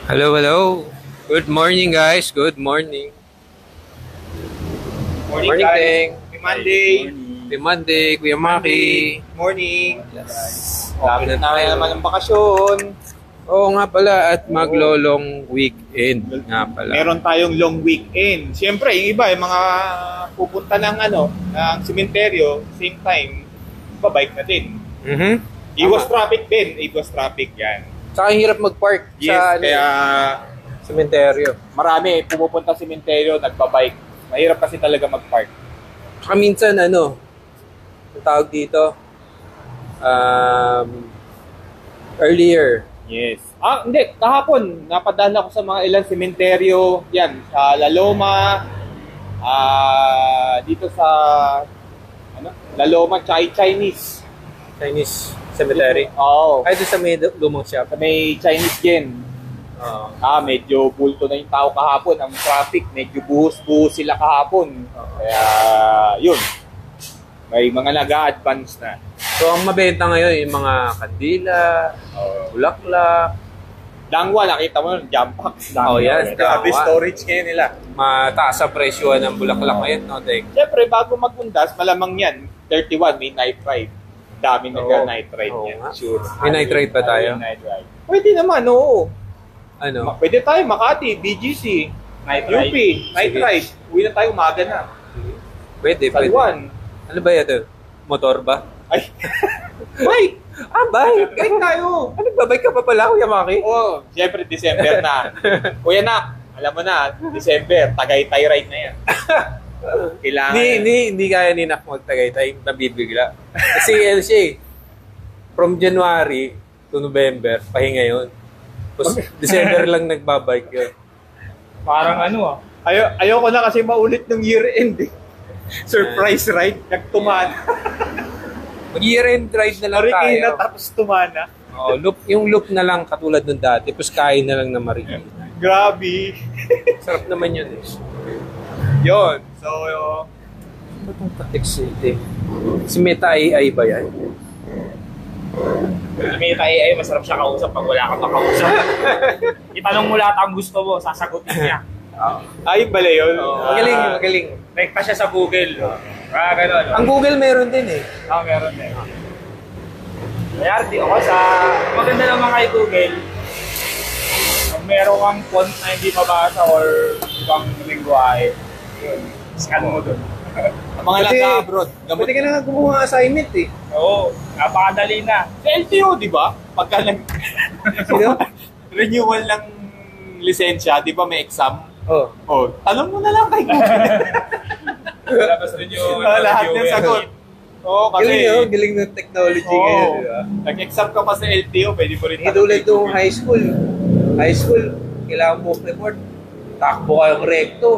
Hello, hello. Good morning, guys. Good morning. Morning, Morning, guys. Teng. Happy Monday. Happy Monday, Kuya Maki. Morning. Yes. Lapit na naman ng bakasyon. Oo nga pala, at maglolong weekend nga pala. Meron tayong long weekend. Siyempre, yung iba, yung mga pupunta ng ng sementeryo, same time, babike na din. Iwas traffic din. Iwas traffic yan. Saka hirap mag-park Yes, sa kaya sementeryo. marami pumupunta sa sementeryo, nagbabike. Mahirap kasi talaga mag-park. Saka minsan, ang tawag dito, earlier. Yes. Hindi. Kahapon, napadala ko sa mga ilang sementeryo. Yan, sa La Loma. Dito sa, La Loma, Chinese. Chinese cemetery. Oo. Ay, doon sa may lumang shop. Sa may Chinese din. Oo. Medyo bulto na yung tao kahapon. Ang traffic, medyo buhos-buhos sila kahapon. Kaya, yun. May mga nag-a-advance na. So, ang mabenta ngayon, yung mga kandila, bulaklak, Dangwa, nakita mo yun, jump pack. Oh, yan, Grabe dangwa. storage ngayon nila. mataas ang presyo ng bulaklak ngayon, no, Tek? Siyempre, bago magundas, malamang yan. 31, may night ride. Dami nag-night ride Oo yan. nga. Sure. May night ride ba tayo? May night ride. Pwede naman, oo. Pwede tayo, Makati, BGC, Night UP, ride. night Sige. ride. Uwi na tayo umaga na. Pwede, pwede. Salwan. Ano ba yan? Motor ba? Ay, bike! Bike! Bike tayo! Ano ba? Bike ka pa pala, Kuya Maki? Oo, siyempre December na. Kuya na, alam mo na, December, Tagaytay ride na yan. Kailangan Hindi kaya ni Nak magtagaytay, nabibigla. Kasi siya from January to November, pahinga yun. Tapos December lang nagbabike yun. Parang Ayoko na kasi maulit ng year-end eh. Surprise ride, nagtumana. Mag-year-end ride na lang Marikina tayo. tapos tumana. Yung loop na lang katulad nung dati, tapos kain na lang na Marikina. Grabe. Sarap naman yun eh. Yun. So, Ano itong Patek City? Si Meta AI ba yan? may AI, masarap siya kausap pag wala kang makausap. Itanong mo lahat ang gusto mo, sasagutin niya. ayun pala yun. Magaling, magaling. Rekta siya sa Google. Gano'n. Ang Google meron din eh. Meron din. Kaya di ako maganda naman kay Google. Kung meron kang font na hindi mabasa or ibang lingwahe, yun, scan mo dun. Ang mga nasa-abroad. Pwede ka na nga gumawa ng assignment eh. Oo, napakadali na. Sa LTO, di ba? Pagka Sino? renewal ng lisensya, di ba may exam? Oh. Tanong mo na lang kay Google. Labas rin yung Lahat ng sagot. Oo, kasi Galing ng technology Oo. ngayon, di ba? Nag-exam ka pa sa LTO, pwede mo rin Hindi tulad nung high school. High school, kailangan book report. Takbo kayong recto.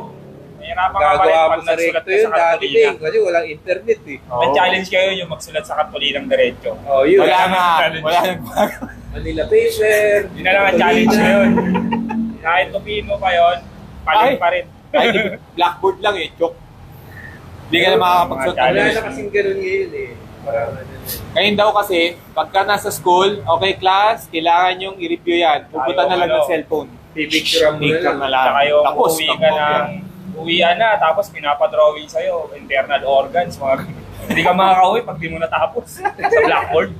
Mahirapan ka pa rin Gagawa pag mo sa nagsulat recto ka yun sa dati kartolina. din. Kasi walang internet eh. Ang challenge kayo yung magsulat sa kartolinang diretso. Oh, yun. Wala na. Challenge. Wala nang gumagawa. Manila paper. Yun na lang ang challenge ngayon. Kahit tupiin mo pa yun, palit Ay. pa rin. Ay, blackboard lang eh, joke. Hindi ka na makakapagsuot. Mga Wala na kasing ganun ngayon eh. Parang ano eh. Ngayon daw kasi, pagka nasa school, okay class, kailangan yung i-review yan. Pupunta na lang ng cellphone. Pipicture mo na Picture lang. na lang. Saka yung Tapos, uwi ka ng uwian na, tapos pinapadrawing sa'yo, internal organs, mga hindi ka makakauwi pag di mo natapos sa blackboard.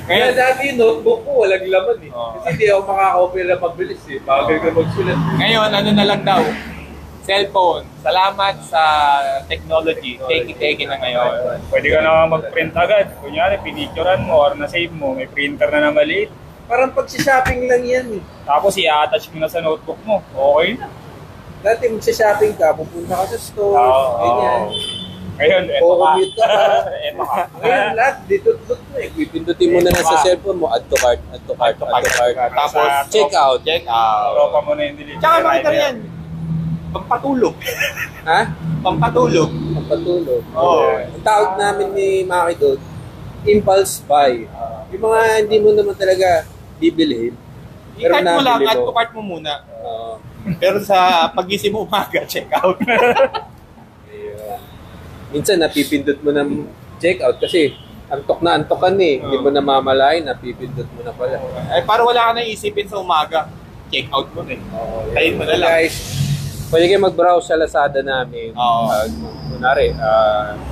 Kaya dati yung notebook ko walang laman eh. Oo. Kasi hindi ako makakopya lang mabilis eh. Bagal ka magsulat. Ngayon, ano na lang daw? Cellphone. Salamat sa technology. Take na ngayon. Pwede ka na mag-print agad. Kunyari, pinicturean mo or na-save mo, may printer na maliit. Parang pag-shopping lang yan eh. Tapos i-attach mo na sa notebook mo. Okay na. Dati mag-shopping ka, pupunta ka sa store, Oo. ganyan. Ngayon, eto O, ka. commute ka pa. Eto ka. Ngayon lahat, dito mo eh. Pipindutin mo na lang sa cellphone mo, add to cart, add to cart, add to cart. Tapos, Check out. check out. Tropa mo na yung delivery. Tsaka makita rider. rin yan. Pampatulog. Ha? Pampatulog. Pagpatulog. Oo. Ang tawag namin ni Maki doon, impulse buy. Yung mga hindi mo naman talaga bibilhin. Pero I-cart mo lang, nabili add mo. to cart mo muna. Oo. Pero sa pagising mo umaga, check out. Ayun. Minsan napipindot mo ng check out kasi Antok na antok ka eh. Hindi mo namamalayan, napipindot mo na pala. Ay, para wala ka na isipin sa umaga. Check out mo na eh. Tayin mo na lang. Guys, pwede kayo mag-browse sa Lazada namin. Oo. Kunwari,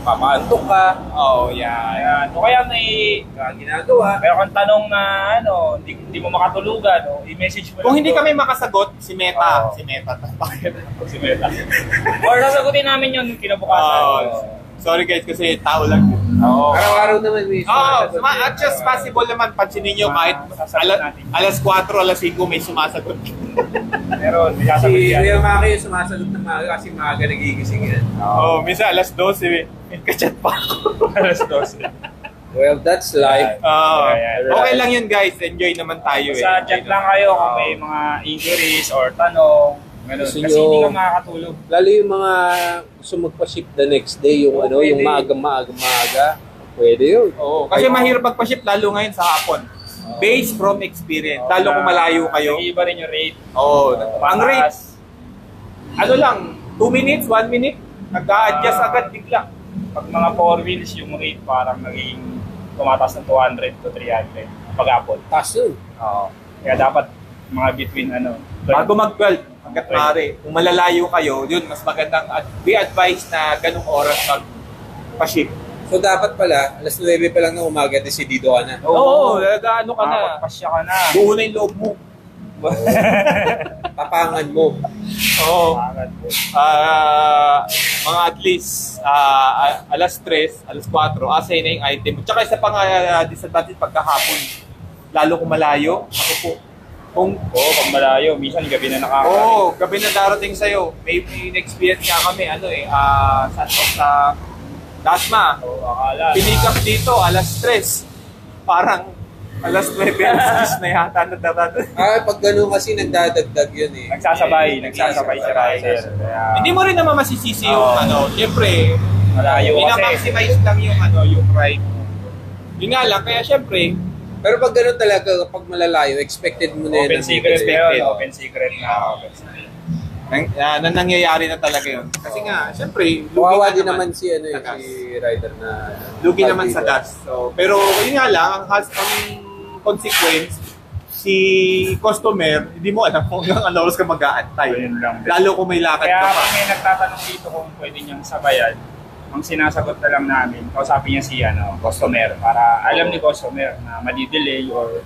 papaantok ka. Oo, yan. O kaya may Ginagawa. meron kang tanong na hindi mo makatulugan, i-message mo Kung lang hindi to. kami makasagot, si Meta. Oo. Si Meta. Si Meta. Or sasagutin namin yun kinabukasan. Sorry guys, kasi tao lang yun. Oo. Araw-araw naman may sumasagot. At just possible naman, pansinin nyo kahit alas 4, alas 5 may sumasagot. Pero Si sasagot yan. Kuya Maki yung sumasagot ng maaga kasi maaga nagigising yan. Minsan alas 12, kachat pa ako. Alas 12. Well, that's life. Okay lang yun guys, enjoy naman tayo Sa chat lang kayo kung may mga inquiries or tanong. Ganun. Gusto Kasi nyo- hindi ka makakatulog. Lalo yung mga gusto magpa-ship the next day, yung Pwede. yung maaga. Pwede yun. Kasi mahirap magpa-ship lalo ngayon sa hapon. Based from experience. Lalo kung malayo kayo. Nag-iiba rin yung rate. Ang rate, ano lang, 2 minutes, 1 minute, nag-a-adjust agad bigla. Pag mga 4 wheels, yung rate parang naging tumataas ng 200 to 300 pag-apon. Taas yun. Oo. Kaya dapat mga between Bago mag-12, hanggat maaari. Kung malalayo kayo, yun, mas magandang, we advise na ganung oras magpa-ship. So dapat pala, alas 9 pa lang ng umaga, desidido ka na. Oo, nag-ano ka na. Makapagpasya ka na. Buo na yung loob mo. Tapangan mo. Oo. Agad po. Mga at least alas 3, alas 4, asay na yung item. Tsaka isa pang disadvantage pagkahapon. Lalo kung malayo, ako po. Pag malayo, minsan gabi na nakakarating. Gabi na darating sa'yo. May experience nga kami, sa Dasma. Akala. Pinick up dito, alas 3. Parang alas 9, alas 10 na yata na darating. Pag gano'n kasi nagdadagdag yun eh. Nagsasabay si rider. Kaya Hindi mo rin naman masisisi yung siyempre, malayo kasi. ina-maximize lang yung ride. Yun nga lang, kaya siyempre, Pero pag gano'n talaga, kapag malalayo, expected mo na Open yun. secret na expected. yun. Open secret na. nangyayari na talaga yun. Kasi nga, siyempre, Kawawa lugi din naman si sa gas. rider na Lugi naman sa gas. So, pero yun nga lang, ang consequence, si customer, hindi mo alam kung hanggang ano oras ka mag-aantay. Yun lang. Lalo kung may lakad Kaya ka pa. kung may nagtatanong dito kung pwede niyang sabayan, ang sinasagot na lang namin, kausapin niya si customer para alam ni customer na madi-delay or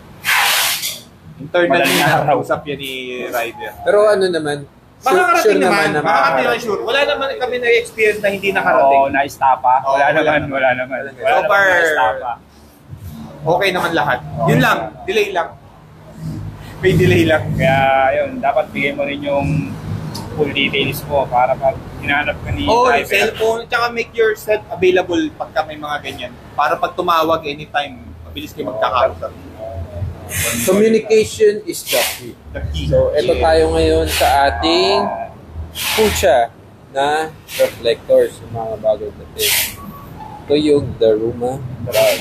Internally Madaling na araw. usap yan ni rider. Pero ano naman, Makakarating naman, na makakarating naman sure. Wala naman kami na-experience na hindi nakarating. na-stapa. Oo, Wala wala naman. naman. Wala naman So far, na-stapa. Okay naman lahat. Yun lang, delay lang. May delay lang. Kaya yun, dapat bigay mo rin yung full details mo para pag hinahanap ka ni Yung driver. cellphone, tsaka make yourself available pagka may mga ganyan. Para pag tumawag anytime, mabilis kayo magkakausap. communication is the key. The key. So, ito tayo ngayon sa ating pucha na reflectors, yung mga bagay natin. Ito yung Daruma Brad.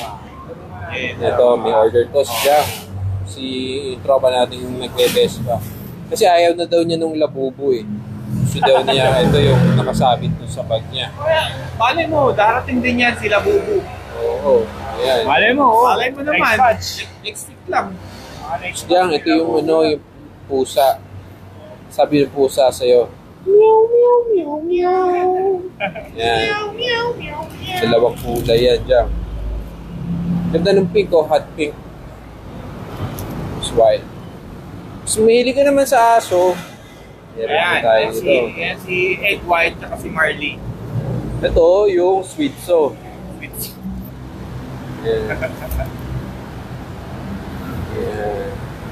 Ito, may order to si Jack. Si tropa natin yung nagbe-best pa. Kasi ayaw na daw niya nung labubo eh. Gusto daw niya, ito yung nakasabit dun sa bag niya. Malay mo, darating din yan sila bubu. Oo, ayan. Malay mo, Malay mo naman. Next batch. Next week lang. Next Diyan, ito yung yung pusa. Sabi ng pusa sa'yo. Meow, meow, meow, meow. Yan. Meow, meow, meow, meow. Dalawang kulay yan dyan. Ganda ng pink oh, hot pink. It's white. So, mahilig ka naman sa aso. Meron Ayan, tayo si, ito. yan si Ed White at si Marley. Ito, yung sweet so. Yan.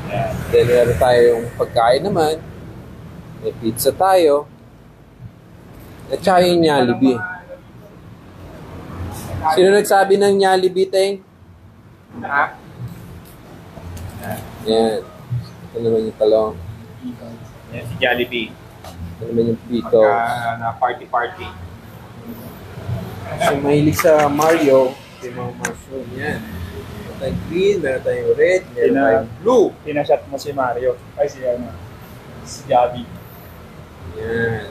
Yan. Then, meron tayo yung pagkain naman. May pizza tayo. At saka yung Jollibee. Sino nagsabi ng Jollibee, Teng? Ha? Yan. Ito naman yung talong. Yan si Jollibee. Ito naman yung pito. Na party-party. So, mahilig sa Mario. Ito yung mga mushroom. Yan. Meron tayong green, meron tayong red, meron tayong blue. Tinashot mo si Mario. Ay, si Javi. Yan.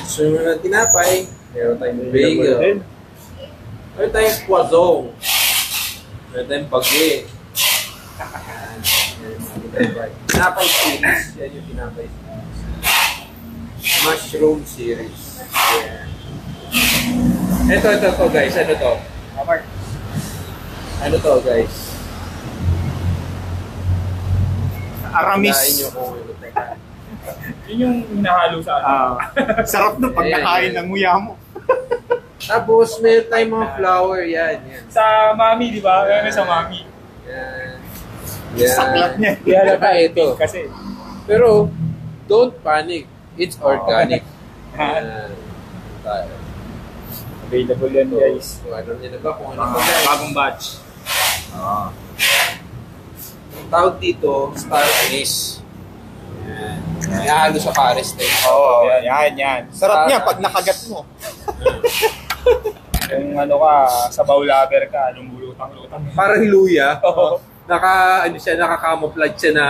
So, yung tinapay, meron tayong bagel. Meron tayong kwazong. Meron tayong bagay. Pinapay series. Yan yung pinapay series. Mushroom series. Yeah. Ito guys. Ano to? Ano to guys? Aramis. Kain nyo kung ano teka. Yun yung hinahalo sa Sarap ng pagkakain ng nguya mo. Tapos meron tayong mga flower. Yan. sa mami, di ba? Yan sa mami. Yan. Saklat niya. Kaya na ito. Kasi, Pero, don't panic. It's organic. Yan. Yan. Tayo. Available yan, guys. So, alam niyo na ba kung ano ba guys? Bagong batch. Ang tawag dito, star anise. Yan. Ihalo sa pares din. Oo, yan. Sarap niya pag nakagat mo. Kung ano ka, sa lover ka, lumulutang-lutang. Parang luya. Oo. Naka-camouflage siya na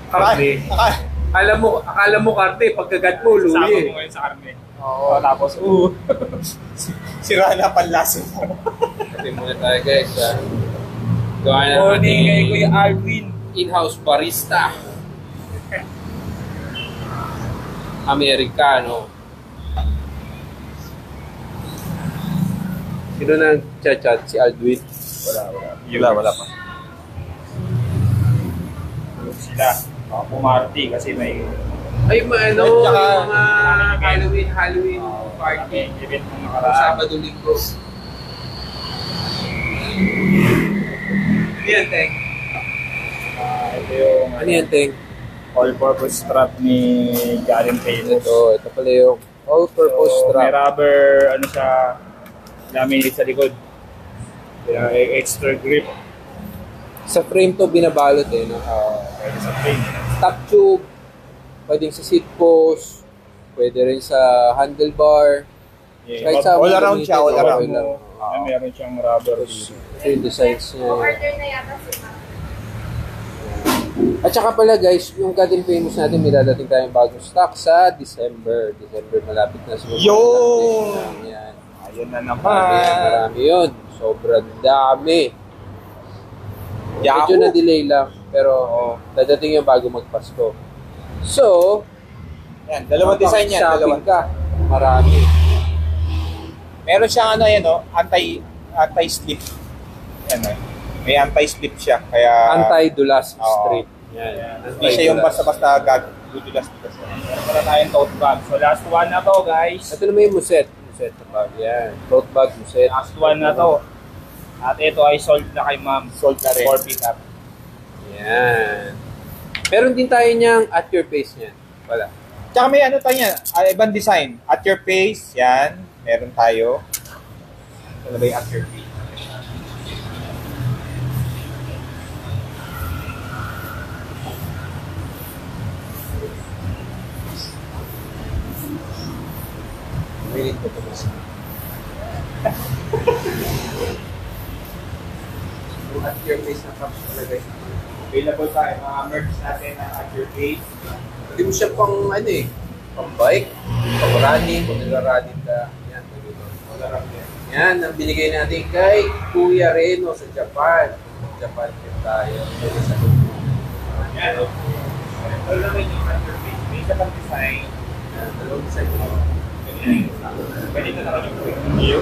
karne. Akala mo karne, pagkagat mo, Sama luya. mo ngayon sa karne. Oo. Tapos, Sira na panlasa mo. Kasi muna tayo guys. Gawa na morning kay natin Kuya Alvin. in-house barista. Amerikano. Sino nang chat-chat? Si Aldwin? Wala pa. Sila. Pumarty kasi may Ay, ano, Tsaka, yung mga Halloween party. event ng Sa nakaraan. Sabado Linggo. Ano yan, Teng? Ito yung Ano yan, Teng? all-purpose strap ni Galen Famous. Ito pala yung all-purpose So, may strap. rubber, ano siya, laminate sa likod. Extra grip. Sa frame to binabalot eh, no? Pwede sa frame. Top tube, pwedeng sa seat post, pwede rin sa handlebar. Yeah. Kahit sa all mga around siya, all gamitin, around. okay lang. Meron siyang rubber Tapos, dito. ito yung designs niya. Order na yata si Ma'am. At saka pala guys, yung Garden Famous natin, may dadating tayong bagong stock sa December. Malapit na siguro. Yun! Yan. Ayun na Marami yun. Sobrang dami. Medyo Yahoo! na-delay lang, pero dadating yung bago magpasko. So, Yan, dalawang design yan. shopping Dalawang. ka. Marami. Meron siyang anti-slip. Yan, may anti-slip siya. Kaya Anti-dulas Oo. strip. Yan. hindi siya yung basta-basta gagdudulas. Meron pala tayong tote bag. So last one na to, guys. Ito naman yung muset. Muset na bag. Yan. Tote bag, muset. Last one na to. At ito ay sold na kay ma'am. Sold na rin. For pickup. Yan. Meron din tayo niyang at your pace niyan. Wala. Tsaka may ano tayo yan, ibang design. At your pace, yan. Meron tayo. Ano ba yung at your pace? Minute ko ito mas. At your pace na cups talaga. Available tayo mga merch natin na at your pace. Hindi mo siya pang ano eh. Pang bike. Pang running. Kung nagra-running ka. Yan. Yan. Ang binigay natin kay Kuya Reno sa Japan. Japan din tayo. Yan. Ito naman yung at your pace. May isa pang design. Yan. Dalawang design ko. Pwede na naman yung quick review.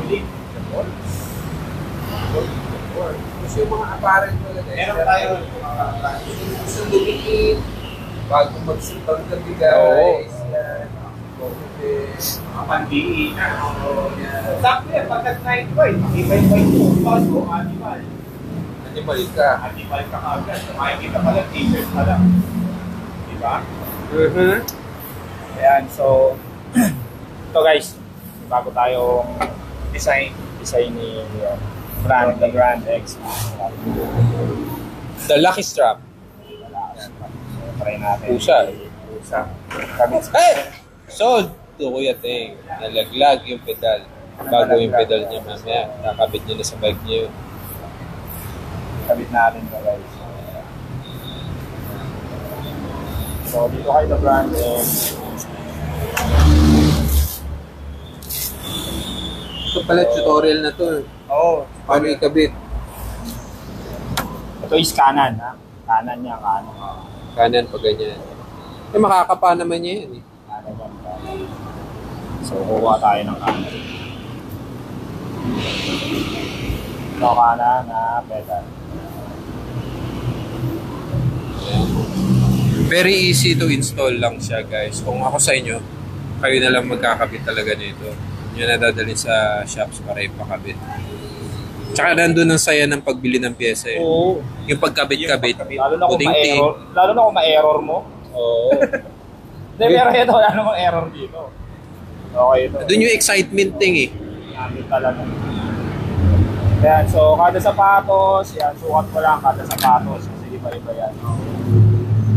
Ulit. Kasi yung mga apparel mo lang. Meron tayo. Gusto lumiit. Bago magsintang gabi Oo. guys. Yan. Mga pandiin. Oo. Yan. Sakto yan. Pagkat night boy. Ibay-ibay mo. Bago, animal. Animal ka. Animal ka agad. Makikita pa lang t-shirt pa lang. Diba? Ayan, so ito guys, bago tayong design ni brand, the brand X. The Lucky Strap. So, try natin. Pusa. Pusa. Kabit. Hey! Sold to Kuya Teng. Nalaglag yung pedal. Bago yung pedal niya mamaya. Nakabit niya na sa bike niya yun. Kabit natin ito guys. So dito kayo the brand X. Ito pala tutorial na to. Oo. Paano ikabit? Ito is kanan, ha? Kanan niya, kanan. Kanan pa ganyan. Eh, makakapa naman niya yan eh. Kanan yan, kanan. So, kukuha tayo ng kanan. Ito kanan na pedal. Very easy to install lang siya, guys. Kung ako sa inyo, kayo na lang magkakabit talaga nito. Yun na dadalhin sa shops para ipakabit. Tsaka nandun ang saya ng pagbili ng pyesa eh. Oo. Yung pagkabit-kabit. Lalo na kung puting-ting. ma-error. Lalo na kung ma-error mo. Oo. Hindi, pero ito, wala namang error dito. Okay ito. Doon yung excitement thing eh. Namin talaga. Ayan, so kada sapatos, yan, sukat mo lang kada sapatos. Kasi iba-iba yan.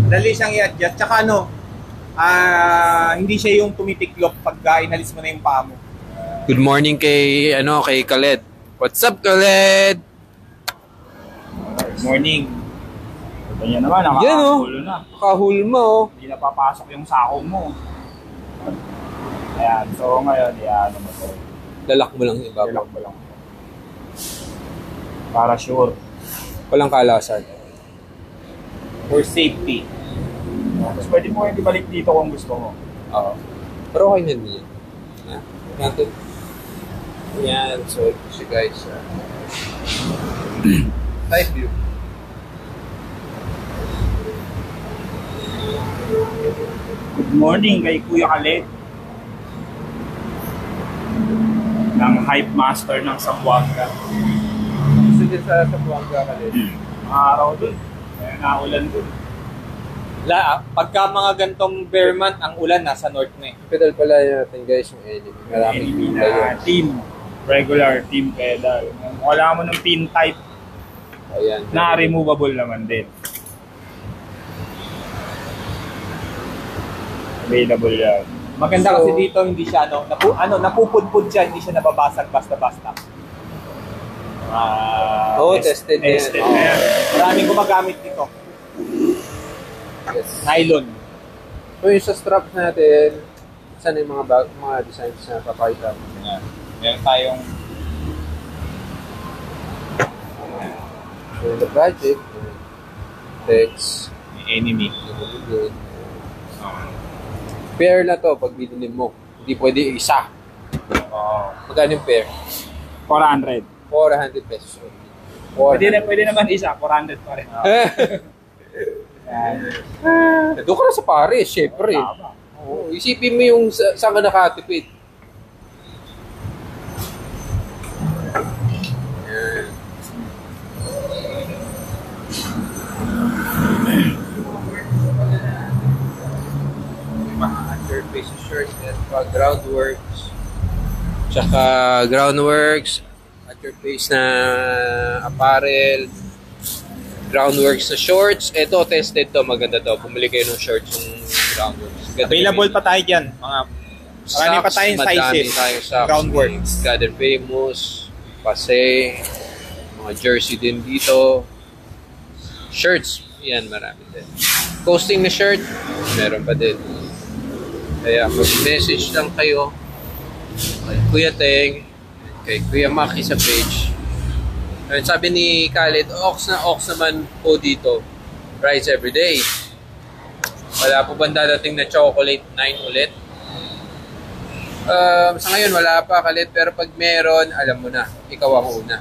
Dali siyang i-adjust. Tsaka hindi siya yung tumitiklop pag inalis mo na yung paa mo. Good morning kay Khaled. What's up, Khaled? Good morning. Ito niya naman, Yan, oh. nakakahulo na. Kahulma oh. Hindi na papasok yung sako mo. Ayan, so ngayon, ano mo to? Lalak mo lang yung iba. Ilak mo lang. Para sure. Walang kalasan. For safety. Tapos pwede mo hindi balik dito kung gusto mo. Oo. Pero okay na din yan. Natin. Yan. So, ito siya guys. Side view. Good morning kay Kuya Khaled. Ng hype master ng Zamboanga. Sige sa Buanga Khaled. Mga araw dun. Kaya naulan dun. Pagka mga gantong bear month, ang ulan nasa north na eh. Pedal pala natin guys yung enemy. Maraming Enemy tayo. na team. Regular team pedal. Wala mo ng pin type Ayan. na removable naman din. Available yan. Maganda So- kasi dito hindi siya napupudpud siya, hindi siya nababasag basta-basta. Oo, tested na yan. Tested na yan. Maraming gumagamit dito. Yes. Nylon. So yung sa straps natin, saan yung mga designs na papakita? Yan. Meron tayong So the project, text, enemy. pair na to pag binili mo. Hindi pwede isa. Magkano yung pair? 400. 400 pesos. Pwede naman isa, 400 pa rin. Yan. Doon ka na sa Paris, syempre. Tama. Oo, isipin mo yung saan ka nakatipid. Yan. Mga underface shirts at groundworks. Tsaka groundworks, underface na apparel, groundworks na shorts. Ito, tested to. Maganda to. Pumili kayo ng shorts yung groundworks. Ganda Available yung pa tayo dyan. Marami pa tayong madami sizes. tayong socks. Groundworks. Gather Famous, Pasay, mga jersey din dito. Shirts, yan marami din. Coasting na shirt, meron pa din. Kaya mag-message lang kayo kay Kuya Teng, kay Kuya Maki sa page. Ayun, sabi ni Khaled, ox naman po dito. Rides everyday. Wala po ba dadating na chocolate 9 ulit? Sa ngayon wala pa, Khaled, pero pag meron, alam mo na, ikaw ang una.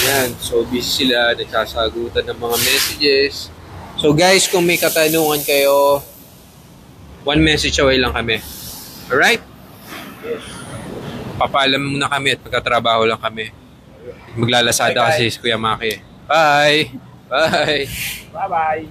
Yan, so busy sila, nagsasagutan ng mga messages. So guys, kung may katanungan kayo, one message away lang kami. Alright? Yes. Papaalam muna kami at magkatrabaho lang kami. Maglalasada kasi si Kuya Maki. Bye! Bye! Bye-bye.